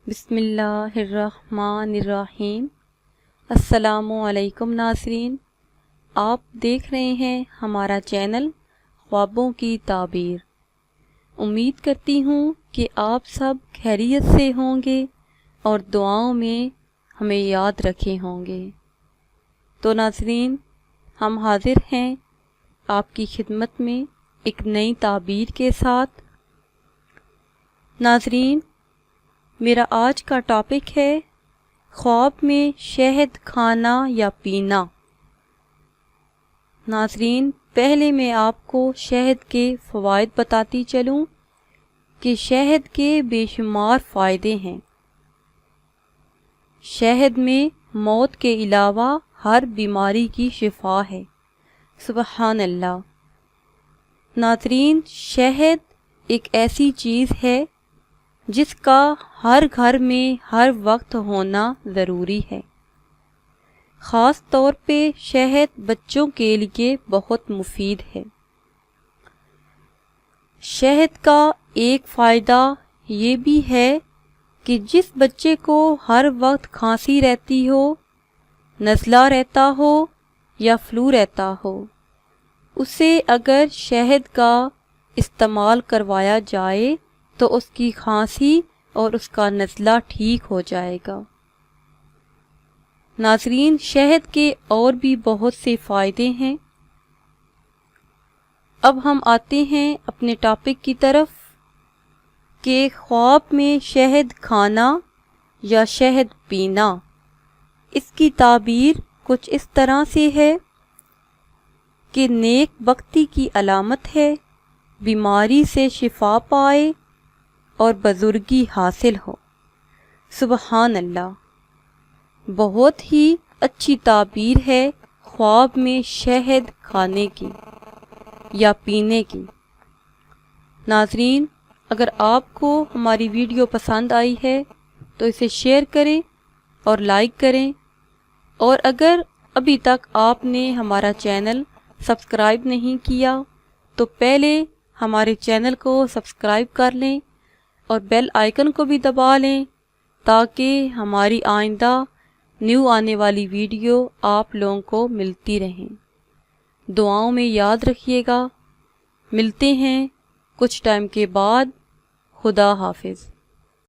بسم اللہ الرحمن الرحیم۔ السلام علیکم ناظرین، آپ دیکھ رہے ہیں ہمارا چینل خوابوں کی تعبیر۔ امید کرتی ہوں کہ آپ سب خیریت سے ہوں گے اور دعاؤں میں ہمیں یاد رکھے ہوں گے۔ تو ناظرین، ہم حاضر ہیں آپ کی خدمت میں ایک نئی تعبیر کے ساتھ۔ ناظرین، میرا آج کا ٹاپک ہے خواب میں شہد کھانا یا پینا۔ ناظرین، پہلے میں آپ کو شہد کے فوائد بتاتی چلوں کہ شہد کے بے شمار فائدے ہیں۔ شہد میں موت کے علاوہ ہر بیماری کی شفا ہے۔ سبحان اللہ۔ ناظرین، شہد ایک ایسی چیز ہے جس کا ہر گھر میں ہر وقت ہونا ضروری ہے۔ خاص طور پہ شہد بچوں کے لیے بہت مفید ہے۔ شہد کا ایک فائدہ یہ بھی ہے کہ جس بچے کو ہر وقت کھانسی رہتی ہو، نزلہ رہتا ہو یا فلو رہتا ہو، اسے اگر شہد کا استعمال کروایا جائے تو اس کی کھانسی اور اس کا نزلہ ٹھیک ہو جائے گا۔ ناظرین، شہد کے اور بھی بہت سے فائدے ہیں۔ اب ہم آتے ہیں اپنے ٹاپک کی طرف کہ خواب میں شہد کھانا یا شہد پینا۔ اس کی تعبیر کچھ اس طرح سے ہے کہ نیک بختی کی علامت ہے، بیماری سے شفا پائے اور بزرگی حاصل ہو۔ سبحان اللہ، بہت ہی اچھی تعبیر ہے خواب میں شہد کھانے کی یا پینے کی۔ ناظرین، اگر آپ کو ہماری ویڈیو پسند آئی ہے تو اسے شیئر کریں اور لائک کریں، اور اگر ابھی تک آپ نے ہمارا چینل سبسکرائب نہیں کیا تو پہلے ہمارے چینل کو سبسکرائب کر لیں اور بیل آئیکن کو بھی دبا لیں تاکہ ہماری آئندہ نیو آنے والی ویڈیو آپ لوگوں کو ملتی رہیں۔ دعاؤں میں یاد رکھیے گا۔ ملتے ہیں کچھ ٹائم کے بعد۔ خدا حافظ۔